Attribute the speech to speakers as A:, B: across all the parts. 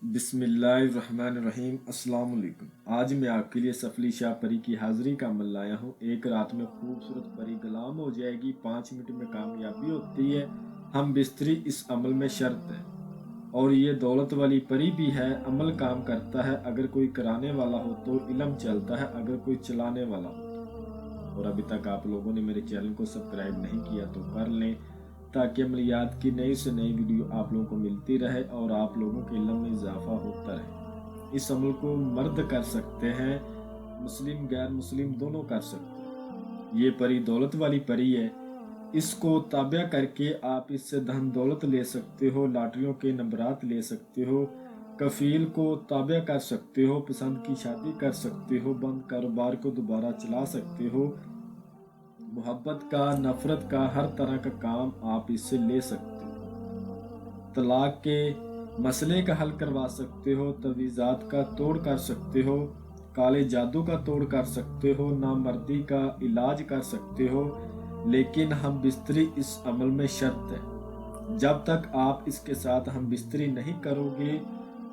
A: بسم اللہ الرحمن الرحیم۔ السلام علیکم۔ آج میں آپ کے لیے سفلی شاہ پری کی حاضری کا عمل لایا ہوں۔ ایک رات میں خوبصورت پری غلام ہو جائے گی، 5 منٹ میں کامیابی ہوتی ہے، ہم بستری اس عمل میں شرط ہے۔ اور یہ دولت والی پری بھی ہے، عمل کام کرتا ہے اگر کوئی کرانے والا ہو تو علم چلتا ہے اگر کوئی چلانے والا ہو تو۔ اور ابھی تک آپ لوگوں نے میرے چینل کو سبسکرائب نہیں کیا تو کر لیں تاکہ عملیات کی نئی سے نئی ویڈیو آپ لوگوں کو ملتی رہے اور آپ لوگوں کے علم میں اضافہ ہوتا رہے۔ اس عمل کو مرد کر سکتے ہیں، مسلم غیر مسلم دونوں کر سکتے ہیں۔ یہ پری دولت والی پری ہے، اس کو تابع کر کے آپ اس سے دھن دولت لے سکتے ہو، لاٹریوں کے نمبرات لے سکتے ہو، کفیل کو تابع کر سکتے ہو، پسند کی شادی کر سکتے ہو، بند کاروبار کو دوبارہ چلا سکتے ہو، محبت کا، نفرت کا، ہر طرح کا کام آپ اس سے لے سکتے ہو۔ طلاق کے مسئلے کا حل کروا سکتے ہو، تعویذات کا توڑ کر سکتے ہو، کالے جادو کا توڑ کر سکتے ہو، نامردی کا علاج کر سکتے ہو، لیکن ہم بستری اس عمل میں شرط ہے۔ جب تک آپ اس کے ساتھ ہم بستری نہیں کرو گے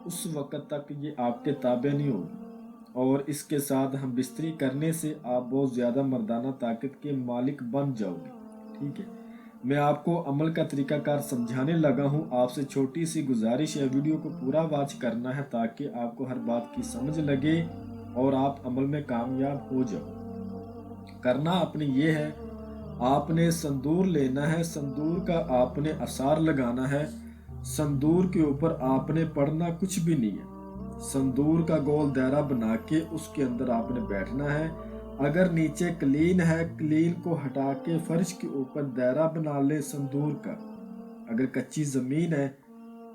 A: اس وقت تک یہ آپ کے تابع نہیں ہوگی، اور اس کے ساتھ ہم بستری کرنے سے آپ بہت زیادہ مردانہ طاقت کے مالک بن جاؤ گے۔ ٹھیک ہے، میں آپ کو عمل کا طریقہ کار سمجھانے لگا ہوں۔ آپ سے چھوٹی سی گزارش ہے، ویڈیو کو پورا واچ کرنا ہے تاکہ آپ کو ہر بات کی سمجھ لگے اور آپ عمل میں کامیاب ہو جاؤ۔ کرنا آپ نے یہ ہے، آپ نے سندور لینا ہے، سندور کا آپ نے اثار لگانا ہے، سندور کے اوپر آپ نے پڑھنا کچھ بھی نہیں ہے۔ سندور کا گول دائرہ بنا کے اس کے اندر آپ نے بیٹھنا ہے۔ اگر نیچے کلین ہے، کلین کو ہٹا کے فرش کے اوپر دائرہ بنا لے سندور کا۔ اگر کچی زمین ہے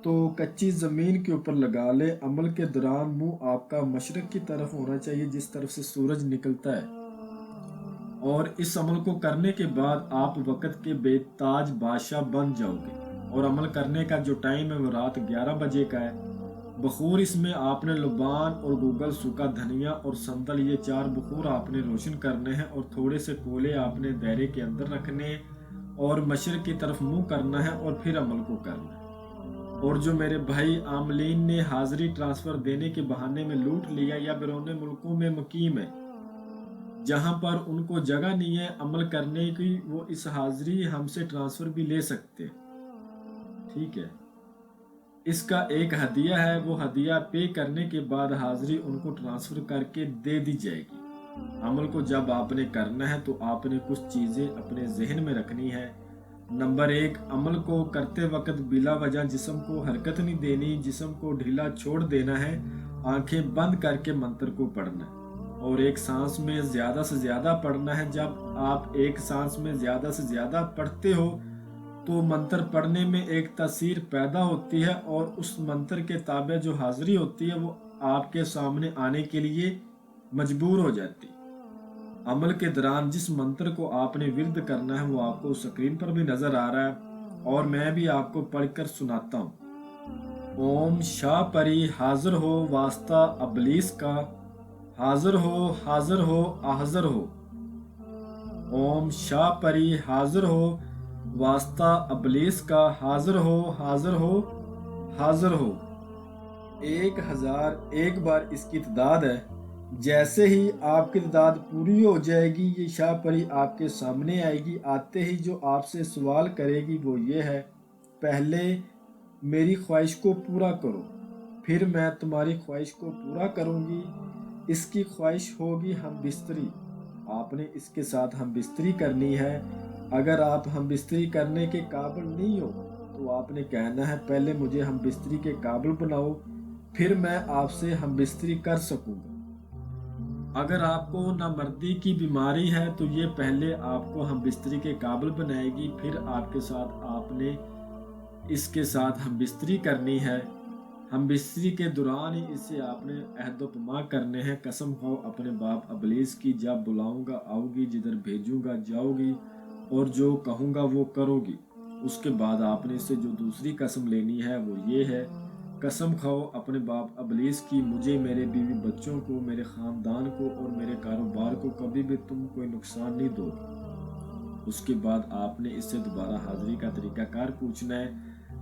A: تو کچی زمین کے اوپر لگا لے۔ عمل کے دوران منہ آپ کا مشرق کی طرف ہونا چاہیے، جس طرف سے سورج نکلتا ہے۔ اور اس عمل کو کرنے کے بعد آپ وقت کے بے تاج بادشاہ بن جاؤ گے۔ اور عمل کرنے کا جو ٹائم ہے وہ رات 11 بجے کا ہے۔ بخور اس میں آپ نے لبان اور گوگل، سوکھا دھنیا اور سندل، یہ 4 بخور آپ نے روشن کرنے ہیں، اور تھوڑے سے کولے آپ نے دائرے کے اندر رکھنے اور مشرق کی طرف منہ کرنا ہے اور پھر عمل کو کرنا ہے۔ اور جو میرے بھائی عاملین نے حاضری ٹرانسفر دینے کے بہانے میں لوٹ لیا یا بیرون ملکوں میں مقیم ہے، جہاں پر ان کو جگہ نہیں ہے عمل کرنے کی، وہ اس حاضری ہم سے ٹرانسفر بھی لے سکتے۔ ٹھیک ہے، اس کا ایک ہدیہ ہے، وہ ہدیہ پے کرنے کے بعد حاضری ان کو ٹرانسفر کر کے دے دی جائے گی۔ عمل کو جب آپ نے کرنا ہے تو آپ نے کچھ چیزیں اپنے ذہن میں رکھنی ہے۔ نمبر 1، عمل کو کرتے وقت بلا وجہ جسم کو حرکت نہیں دینی، جسم کو ڈھیلا چھوڑ دینا ہے، آنکھیں بند کر کے منتر کو پڑھنا ہے، اور ایک سانس میں زیادہ سے زیادہ پڑھنا ہے۔ جب آپ ایک سانس میں زیادہ سے زیادہ پڑھتے ہو تو منتر پڑھنے میں ایک تاثیر پیدا ہوتی ہے، اور اس منتر کے تابع جو حاضری ہوتی ہے وہ آپ کے سامنے آنے کے لیے مجبور ہو جاتی۔ عمل کے دوران جس منتر کو آپ نے ورد کرنا ہے وہ آپ کو سکرین پر بھی نظر آ رہا ہے، اور میں بھی آپ کو پڑھ کر سناتا ہوں۔ اوم شاہ پری حاضر ہو واسطہ ابلیس کا، حاضر ہو حاضر ہو حاضر ہو۔ اوم شاہ پری حاضر ہو واسطہ ابلیس کا، حاضر ہو حاضر ہو حاضر ہو۔ 1001 بار اس کی تعداد ہے۔ جیسے ہی آپ کی تعداد پوری ہو جائے گی یہ شاہ پری آپ کے سامنے آئے گی۔ آتے ہی جو آپ سے سوال کرے گی وہ یہ ہے، پہلے میری خواہش کو پورا کرو، پھر میں تمہاری خواہش کو پورا کروں گی۔ اس کی خواہش ہوگی ہم بستری، آپ نے اس کے ساتھ ہم بستری کرنی ہے۔ اگر آپ ہم بستری کرنے کے قابل نہیں ہو تو آپ نے کہنا ہے پہلے مجھے ہم بستری کے قابل بناؤ، پھر میں آپ سے ہم بستری کر سکوں گا۔ اگر آپ کو نامردی کی بیماری ہے تو یہ پہلے آپ کو ہم بستری کے قابل بنائے گی، پھر آپ کے ساتھ آپ نے اس کے ساتھ ہم بستری کرنی ہے۔ ہم بستری کے دوران ہی اس سے آپ نے عہد و پیمان کرنے ہیں۔ قسم کھاؤ اپنے باپ ابلیس کی، جب بلاؤں گا آؤ گی، جدھر بھیجوں گا جاؤ گی، اور جو کہوں گا وہ کرو گی۔ اس کے بعد آپ نے اس سے جو دوسری قسم لینی ہے وہ یہ ہے، قسم کھاؤ اپنے باپ ابلیس کی، مجھے، میرے بیوی بچوں کو، میرے خاندان کو اور میرے کاروبار کو کبھی بھی تم کوئی نقصان نہیں دو گے۔ اس کے بعد آپ نے اس سے دوبارہ حاضری کا طریقہ کار پوچھنا ہے۔